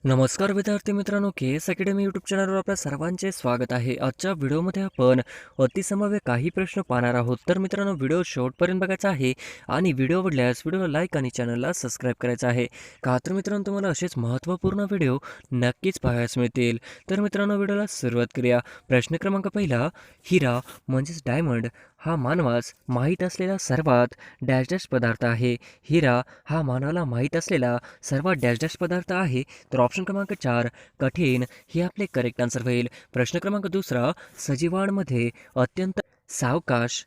नमस्कार विद्यार्थी मित्रांनो, केएस अकॅडमी यूट्यूब चॅनलवर आपल्या सर्वांचे स्वागत आहे. आजच्या व्हिडिओमध्ये आपण अतिसंभाव्य काही प्रश्न पाहणार आहोत. तर मित्रांनो, व्हिडिओ शेवटपर्यंत बघायचा आहे आणि व्हिडिओ आवडल्यास व्हिडिओला लाईक आणि चॅनलला सबस्क्राईब करायचं आहे. का तर मित्रांनो, तुम्हाला असेच महत्त्वपूर्ण व्हिडिओ नक्कीच पाहायला मिळतील. तर मित्रांनो, व्हिडिओला सुरुवात करूया. प्रश्न क्रमांक पहिला, हिरा म्हणजेच डायमंड हा मानवास माहीत असलेला सर्वात डॅश डॅश पदार्थ आहे. हिरा हा मानवाला माहीत असलेला सर्वात डॅश डॅश पदार्थ आहे. तर ऑप्शन क्रमांक 4 कठीण हे आपले करेक्ट आन्सर होईल. प्रश्न क्रमांक दुसरा, सजीवांमध्ये अत्यंत सावकाश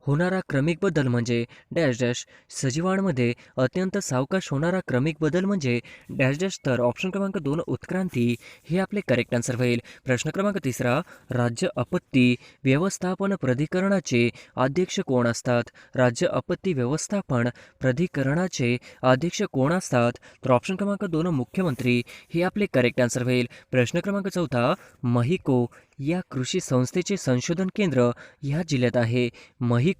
होणारा क्रमिक बदल म्हणजे डॅश डॅश. सजीवांमध्ये अत्यंत सावकाश होणारा क्रमिक बदल म्हणजे डॅश डॅश. तर ऑप्शन क्रमांक 2 उत्क्रांती हे आपले करेक्ट आन्सर होईल. प्रश्न क्रमांक तिसरा, राज्य आपत्ती व्यवस्थापन प्राधिकरणाचे अध्यक्ष कोण असतात? राज्य आपत्ती व्यवस्थापन प्राधिकरणाचे अध्यक्ष कोण असतात? तर ऑप्शन क्रमांक 2 मुख्यमंत्री हे आपले करेक्ट आन्सर होईल. प्रश्न क्रमांक चौथा, महिको या कृषी संस्थेचे संशोधन केंद्र या जिल्ह्यात आहे. महिको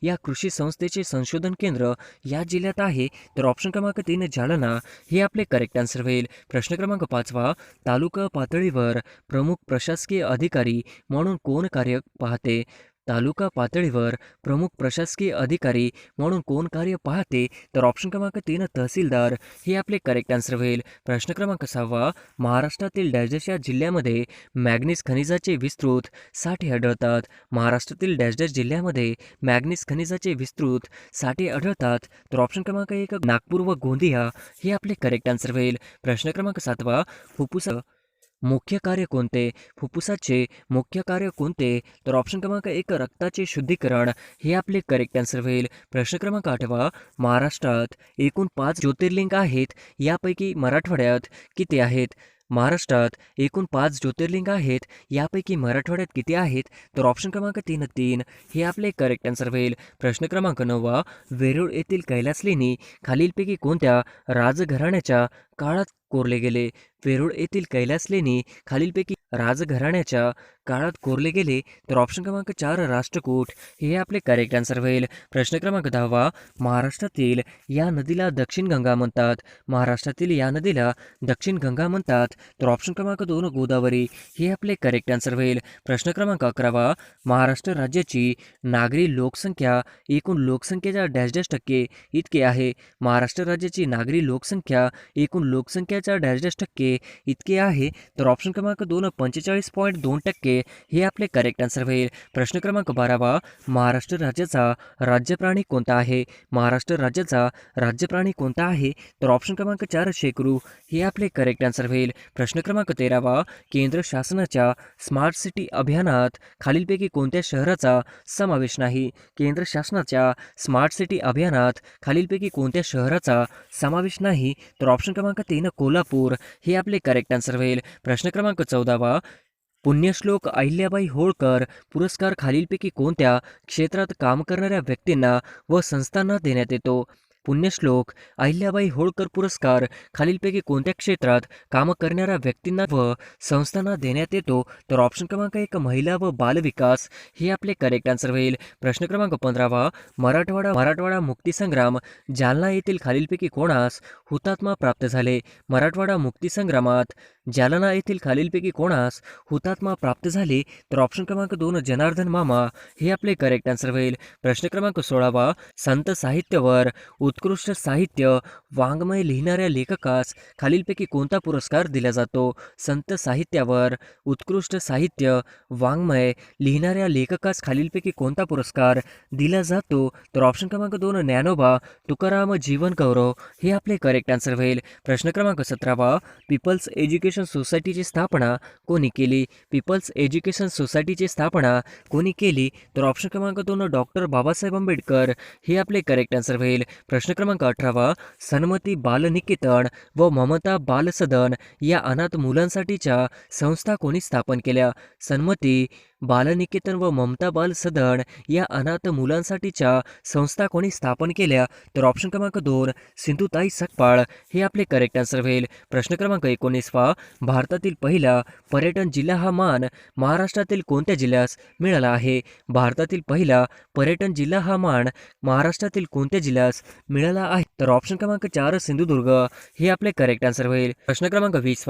या कृषी संस्थेचे संशोधन केंद्र या जिल्ह्यात आहे. तर ऑप्शन क्रमांक 3 जालना हे आपले करेक्ट आन्सर होईल. प्रश्न क्रमांक 5 तालुका पातळीवर प्रमुख प्रशासकीय अधिकारी म्हणून कोण कार्य पाहते? तालुका पातळीवर प्रमुख प्रशासकीय अधिकारी म्हणून कोण कार्य पाहते? तर ऑप्शन क्रमांक 3 तहसीलदार हे आपले करेक्ट आन्सर होईल. प्रश्न क्रमांक 6 महाराष्ट्रातील डॅश या जिल्ह्यामध्ये मॅग्नीज खनिजाचे विस्तृत साठे आढळतात. महाराष्ट्रातील डॅश डॅश जिल्ह्यामध्ये मॅग्नीज खनिजाचे विस्तृत साठे आढळतात. तर ऑप्शन क्रमांक 1 नागपूर व गोंदिया हे आपले करेक्ट आन्सर होईल. प्रश्न क्रमांक 7 फुफ्फुस मुख्य कार्य कोणते? फुफ्फुसाचे मुख्य कार्य कोणते? तर ऑप्शन क्रमांक 1 रक्ताचे शुद्धीकरण हे आपले करेक्ट आन्सर होईल. प्रश्न क्रमांक 8 महाराष्ट्रात एकूण 5 ज्योतिर्लिंग आहेत, यापैकी मराठवाड्यात किती आहेत? महाराष्ट्रात एकूण 5 ज्योतिर्लिंग आहेत, यापैकी मराठवाड्यात किती आहेत? तर ऑप्शन क्रमांक 3 हे आपले करेक्ट आन्सर होईल. प्रश्न क्रमांक 9 वेरूळ येथील कैलास लेणी खालीलपैकी कोणत्या राजघराण्याच्या काळात कोरले गेले? वेरूळ येथील कैलास लेणी खालीलपैकी राजघराण्याच्या काळात कोरले गेले. तर ऑप्शन क्रमांक 4 राष्ट्रकूट हे आपले करेक्ट आन्सर होईल. प्रश्न क्रमांक 10 महाराष्ट्रातील या नदीला दक्षिण गंगा म्हणतात. महाराष्ट्रातील या नदीला दक्षिण गंगा म्हणतात. तर ऑप्शन क्रमांक 2 गोदावरी हे आपले करेक्ट आन्सर होईल. प्रश्न क्रमांक 11 महाराष्ट्र राज्याची नागरी लोकसंख्या एकूण लोकसंख्येच्या डॅश डॅश टक्के इतके आहे. महाराष्ट्र राज्याची नागरी लोकसंख्या एकूण लोकसंख्येच्या डॅश डॅश टक्के इतके आहे. तर ऑप्शन क्रमांक 2 45.2% हे आपले करेक्ट आन्सर होईल. प्रश्न क्रमांक 12 महाराष्ट्र राज्याचा राज्य प्राणी कोणता आहे? महाराष्ट्र राज्याचा राज्य प्राणी कोणता आहे? तर ऑप्शन क्रमांक 4 शेकरू हे आपले करेक्ट आन्सर होईल. प्रश्न क्रमांक 13 केंद्र शासनाच्या स्मार्ट सिटी अभियानात खालीलपैकी कोणत्या शहराचा समावेश नाही? केंद्र शासनाच्या स्मार्ट सिटी अभियानात खालीलपैकी कोणत्या शहराचा समावेश नाही? तर ऑप्शन क्रमांक 3 कोल्हापूर हे आपले करेक्ट आन्सर होईल. प्रश्न क्रमांक 14 पुण्यश्लोक अहिल्याबाई होळकर पुरस्कार खालीलपैकी कोणत्या क्षेत्रात काम करणाऱ्या व्यक्तींना व संस्थांना देण्यात येतो? पुण्यश्लोक अहिल्याबाई होळकर पुरस्कार खालीलपैकी कोणत्या क्षेत्रात काम करणाऱ्या व्यक्तींना व संस्थांना देण्यात येतो? तर ऑप्शन क्रमांक 1 महिला व बालविकास हे आपले करेक्ट आन्सर होईल. प्रश्न क्रमांक 15 मराठवाडा मुक्तीसंग्राम जालना येथील खालीलपैकी कोणास हुतात्मा प्राप्त झाले? मराठवाडा मुक्तीसंग्रामात जालना येथील खालीलपैकी कोणास हुतात्मा प्राप्त झाले? तर ऑप्शन क्रमांक 2 जनार्दन मामा हे आपले करेक्ट आन्सर होईल. प्रश्न क्रमांक 16 संत साहित्यावर उत्कृष्ट साहित्य वाङ्मय लिहिणाऱ्या लेखकास खालीलपैकी कोणता पुरस्कार दिला जातो? संत साहित्यावर उत्कृष्ट साहित्य वाङ्मय लिहिणाऱ्या लेखकास खालीलपैकी कोणता पुरस्कार दिला जातो? तर ऑप्शन क्रमांक 2 ज्ञानोबा तुकाराम जीवन गौरव हे आपले करेक्ट आन्सर होईल. प्रश्न क्रमांक 17 पीपल्स एज्युकेशन सोसायटीची स्थापना कोणी केली? पीपल्स एज्युकेशन सोसायटीची स्थापना कोणी केली? तर ऑप्शन क्रमांक 2 डॉक्टर बाबासाहेब आंबेडकर हे आपले करेक्ट आन्सर होईल. प्रश्न क्रमांक 18 सन्मती बालनिकेतन व ममता बालसदन या अनाथ मुलांसाठीच्या संस्था कोणी स्थापन केल्या? सन्मती बालनिकेतन व ममता बाल सदन या अनाथ मुलांसाठीच्या संस्था कोणी स्थापन केल्या? तर ऑप्शन क्रमांक 2 सिंधुताई सकपाळ हे आपले करेक्ट आन्सर होईल. प्रश्न क्रमांक 19 भारतातील पहिला पर्यटन जिल्हा हा मान महाराष्ट्रातील कोणत्या जिल्ह्यास मिळाला आहे? भारतातील पहिला पर्यटन जिल्हा हा मान महाराष्ट्रातील कोणत्या जिल्ह्यास मिळाला आहे? तर ऑप्शन क्रमांक 4 सिंधुदुर्ग हे आपले करेक्ट आन्सर होईल. प्रश्न क्रमांक 20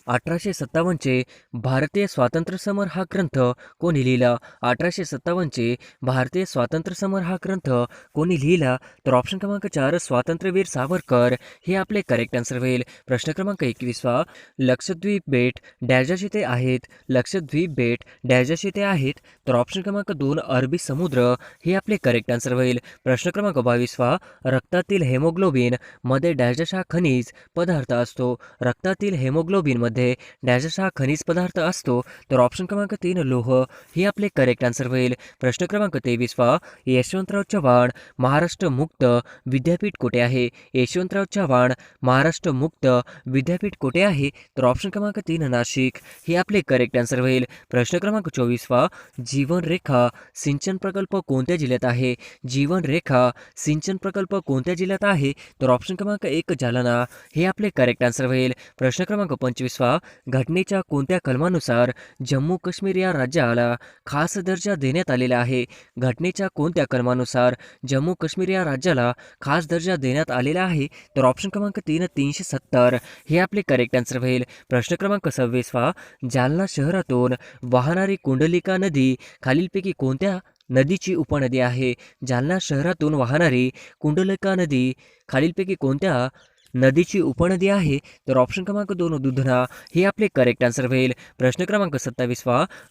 1857चे भारतीय स्वातंत्र्य समर हा ग्रंथ कोणी लिहिला? 1857चे भारतीय स्वातंत्र्य समर हा ग्रंथ कोणी लिहिला? तर ऑप्शन क्रमांक 4 स्वातंत्र्यवीर सावरकर हे आपले करेक्ट आन्सर होईल. प्रश्न क्रमांक 21 लक्षद्वीप बेट डॅजाशी ते आहेत? लक्षद्वीप बेट डॅजाशी ते आहेत? तर ऑप्शन क्रमांक 2 अरबी समुद्र हे आपले करेक्ट आन्सर होईल. प्रश्न क्रमांक 22 रक्तातील हेमोग्लोबिन मध्ये डॅश हा खनिज पदार्थ असतो? रक्तातील हेमोग्लोबिन मध्ये डॅश हा खनिज पदार्थ असतो? तर ऑप्शन क्रमांक 3 लोह हे आपले करेक्ट आन्सर होईल. प्रश्न क्रमांक 23 यशवंतराव चव्हाण महाराष्ट्र मुक्त विद्यापीठ कुठे आहे? यशवंतराव चव्हाण महाराष्ट्र मुक्त विद्यापीठ कुठे आहे? तर ऑप्शन क्रमांक 3 नाशिक हे आपले करेक्ट आन्सर होईल. प्रश्न क्रमांक 24 जीवन रेखा सिंचन प्रकल्प कोणत्या जिल्ह्यात आहे? जीवन रेखा सिंचन प्रकल्प कोणत्या जिल्ह्यात आहे? तर ऑप्शन क्रमांक 1 जालना हे आपले करेक्ट आन्सर होईल. प्रश्न क्रमांक 25 घटनेच्या कोणत्या कलमानुसार जम्मू काश्मीर या राज्याला खास दर्जा देण्यात आलेला आहे? घटनेच्या कोणत्या कलमानुसार जम्मू काश्मीर या राज्याला खास दर्जा देण्यात आलेला आहे? तर ऑप्शन क्रमांक 3 370 हे आपले करेक्ट आन्सर होईल. प्रश्न क्रमांक 26 जालना शहरातून वाहणारी कुंडलिका नदी खालीलपैकी कोणत्या नदीची उपनदी आहे? जालना शहरातून वाहणारी कुंडलिका नदी खालीलपैकी कोणत्या नदीची उपनदी आहे? तर ऑप्शन क्रमांक 2 दुधना हे आपले करेक्ट आन्सर होईल. प्रश्न क्रमांक 27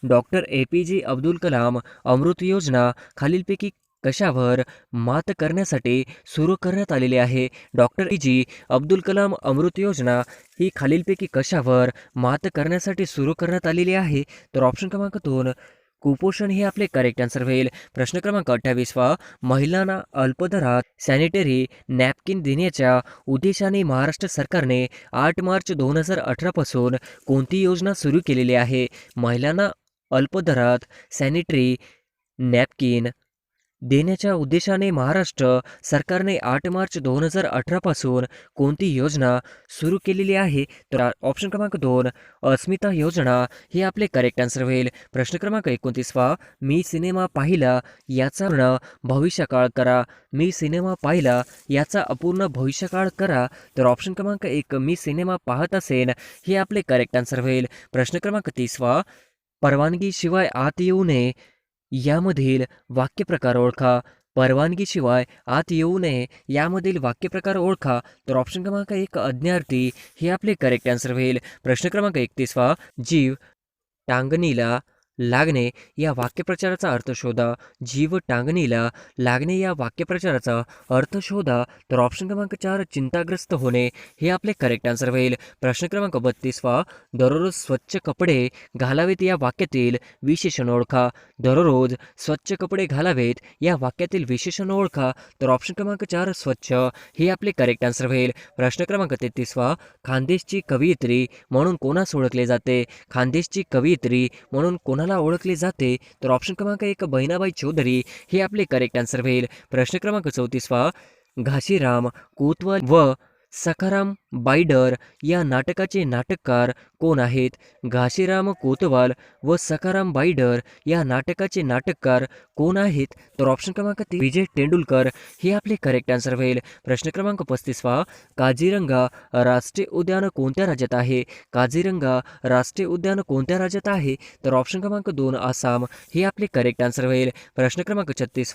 डॉक्टर APJ अब्दुल कलाम अमृत योजना खालीलपैकी कशावर मात करण्यासाठी सुरू करण्यात आलेली आहे? डॉक्टर APJ अब्दुल कलाम अमृत योजना ही खालीलपैकी कशावर मात करण्यासाठी सुरू करण्यात आलेली आहे? तर ऑप्शन क्रमांक 2 कुपोषण हे आपले करेक्ट आन्सर होईल. प्रश्न क्रमांक 28 महिलांना अल्पदरात सॅनिटरी नॅपकिन देण्याच्या उद्देशाने महाराष्ट्र सरकारने 8 मार्च 2018 पासून कोणती योजना सुरू केलेली आहे? महिलांना अल्पदरात सॅनिटरी नॅपकिन देण्याच्या उद्देशाने महाराष्ट्र सरकारने 8 मार्च 2018 पासून कोणती योजना सुरू केलेली आहे? तर ऑप्शन क्रमांक 2 अस्मिता योजना हे आपले करेक्ट आन्सर होईल. प्रश्न क्रमांक 29 मी सिनेमा पाहिला याचा अपूर्ण भविष्यकाळ करा. मी सिनेमा पाहिला याचा अपूर्ण भविष्यकाळ करा. तर ऑप्शन क्रमांक 1 मी सिनेमा पाहत असेन हे आपले करेक्ट आन्सर होईल. प्रश्न क्रमांक 30 परवानगीशिवाय आत येऊ नये यामधील वाक्यप्रकार ओळखा. परवानगीशिवाय आत येऊ नये यामधील वाक्यप्रकार ओळखा. तर ऑप्शन क्रमांक 1 अज्ञार्थी हे आपले करेक्ट आन्सर होईल. प्रश्न क्रमांक 31 जीव टांगणीला लागणे या वाक्यप्रचाराचा अर्थ शोधा. जीव टांगणीला लागणे या वाक्यप्रचाराचा अर्थ शोधा. तर ऑप्शन क्रमांक 4 चिंताग्रस्त होणे हे आपले करेक्ट आन्सर होईल. प्रश्न क्रमांक 32 दररोज स्वच्छ कपडे घालावेत या वाक्यातील विशेषण ओळखा. दररोज स्वच्छ कपडे घालावेत या वाक्यातील विशेषण ओळखा. तर ऑप्शन क्रमांक 4 स्वच्छ हे आपले करेक्ट आन्सर होईल. प्रश्न क्रमांक 33 खानदेशची कवयित्री म्हणून कोणास ओळखले जाते? खानदेशची कवयित्री म्हणून कोणाला ओळखले जाते? तर ऑप्शन क्रमांक 1 बहिणाबाई चौधरी हे आपले करेक्ट आन्सर होईल. प्रश्न क्रमांक 34 घाशीराम कोतवाल व सखाराम बाईडर या नाटकाचे नाटककार कोण आहेत? घाशीराम कोतवाल व सखाराम बाईडर या नाटकाचे नाटककार कोण आहेत? तर ऑप्शन क्रमांक 3 विजय तेंडुलकर हे आपले करेक्ट आन्सर होईल. प्रश्न क्रमांक 35 काझीरंगा राष्ट्रीय उद्यान कोणत्या राज्यात आहे? काझीरंगा राष्ट्रीय उद्यान कोणत्या राज्यात आहे? तर ऑप्शन क्रमांक 2 आसाम हे आपले करेक्ट आन्सर होईल. प्रश्न क्रमांक 36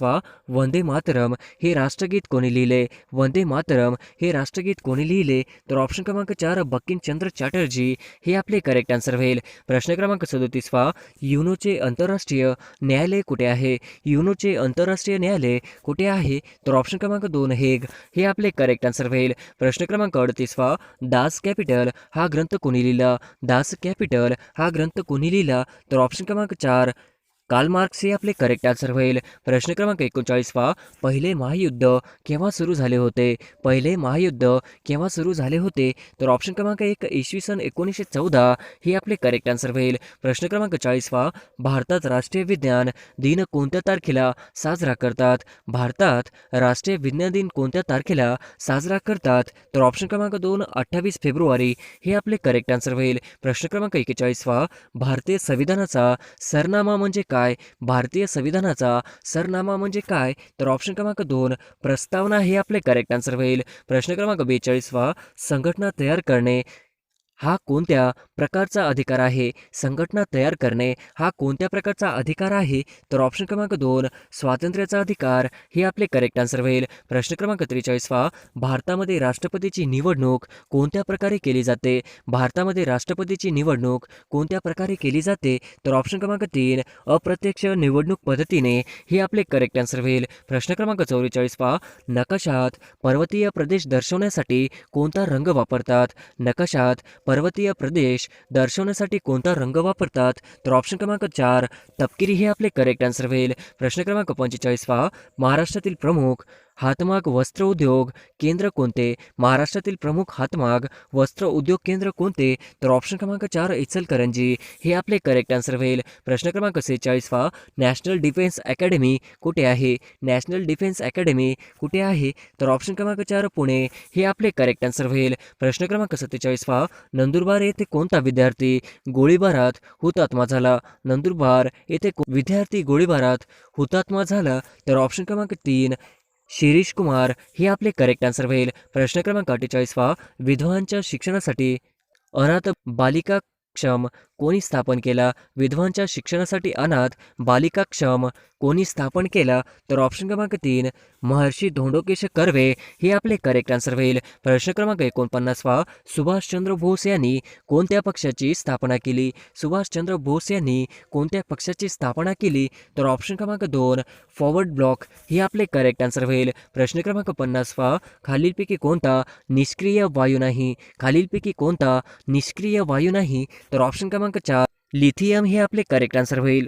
वंदे मातरम हे राष्ट्रगीत कोणी लिहिले? वंदे मातरम हे राष्ट्रगीत कोणी लिहिले? तर ऑप्शन क्रमांक 4 बंकिमचंद्र चॅटर्जी हे आपले करेक्ट आन्सर होईल. प्रश्न क्रमांक 37 युनोचे आंतरराष्ट्रीय न्यायालय कुठे आहे? युनोचे आंतरराष्ट्रीय न्यायालय कुठे आहे? तर ऑप्शन क्रमांक 2 हेग हे आपले करेक्ट आन्सर होईल. प्रश्न क्रमांक 38 दास कॅपिटल हा ग्रंथ कोणी लिहिला? दास कॅपिटल हा ग्रंथ कोणी लिहिला? तर ऑप्शन क्रमांक 4 कार्ल मार्क्स हे आपले करेक्ट आन्सर होईल. प्रश्न क्रमांक 39 पहिले महायुद्ध केव्हा सुरू झाले होते? पहिले महायुद्ध केव्हा सुरू झाले होते? तर ऑप्शन क्रमांक 1 इसवी सन 1914 हे आपले करेक्ट आन्सर होईल. प्रश्न क्रमांक 40 भारतात राष्ट्रीय विज्ञान दिन कोणत्या तारखेला साजरा करतात? भारतात राष्ट्रीय विज्ञान दिन कोणत्या तारखेला साजरा करतात? तर ऑप्शन क्रमांक 2 28 फेब्रुवारी हे आपले करेक्ट आन्सर होईल. प्रश्न क्रमांक 41 भारतीय संविधानाचा सरनामा म्हणजे काय? भारतीय संविधानाचा सरनामा म्हणजे काय? तर ऑप्शन क्रमांक 2 प्रस्तावना हे आपले करेक्ट आन्सर होईल. प्रश्न क्रमांक 42 संघटना तयार करणे हा कोणत्या प्रकारचा अधिकार आहे? संघटना तयार करणे हा कोणत्या प्रकारचा अधिकार आहे? तर ऑप्शन क्रमांक 2 स्वातंत्र्याचा अधिकार हे आपले करेक्ट आन्सर होईल. प्रश्न क्रमांक 43 भारतामध्ये राष्ट्रपतीची निवडणूक कोणत्या प्रकारे केली जाते? भारतामध्ये राष्ट्रपतीची निवडणूक कोणत्या प्रकारे केली जाते? तर ऑप्शन क्रमांक 3 अप्रत्यक्ष निवडणूक पद्धतीने हे आपले करेक्ट आन्सर होईल. प्रश्न क्रमांक 44 नकाशात पर्वतीय प्रदेश दर्शवण्यासाठी कोणता रंग वापरतात? नकाशात पर्वतीय प्रदेश दर्शवण्यासाठी कोणता रंग वापरतात? तर ऑप्शन क्रमांक 4 तपकिरी हे आपले करेक्ट आन्सर होईल. प्रश्न क्रमांक 45 महाराष्ट्रातील प्रमुख हातमाग वस्त्र उद्योग केंद्र कोणते? महाराष्ट्रातील प्रमुख हातमाग वस्त्र उद्योग केंद्र कोणते? तर ऑप्शन क्रमांक 4 इचलकरंजी हे आपले करेक्ट आन्सर होईल. प्रश्न क्रमांक 46 नॅशनल डिफेन्स अकॅडमी कुठे आहे? नॅशनल डिफेन्स अकॅडमी कुठे आहे? तर ऑप्शन क्रमांक 4 पुणे हे आपले करेक्ट आन्सर होईल. प्रश्न क्रमांक 47 नंदुरबार येथे कोणता विद्यार्थी गोळीबारात हुतात्मा झाला? नंदुरबार येथे विद्यार्थी गोळीबारात हुतात्मा झाला? तर ऑप्शन क्रमांक 3 शिरीष कुमार हे आपले करेक्ट आन्सर होईल. प्रश्न क्रमांक 48 विधवांच्या शिक्षणासाठी अनाथ बालिकाक्षम कोणी स्थापन केला? विधवांच्या शिक्षणासाठी अनाथ बालिकाक्षम कोणी स्थापन केला? तर ऑप्शन क्रमांक 3 महर्षी धोंडोकेश कर्वे हे आपले करेक्ट आन्सर होईल. प्रश्न क्रमांक 49 सुभाषचंद्र बोस यांनी कोणत्या पक्षाची स्थापना केली? सुभाषचंद्र बोस यांनी कोणत्या पक्षाची स्थापना केली? तर ऑप्शन क्रमांक 2 फॉरवर्ड ब्लॉक हे आपले करेक्ट आन्सर होईल. प्रश्न क्रमांक 50 खालीलपैकी कोणता निष्क्रिय वायू नाही? खालीलपैकी कोणता निष्क्रिय वायू नाही? तर ऑप्शन क्रमांक 4 लिथियम हे आपले करेक्ट आन्सर होईल.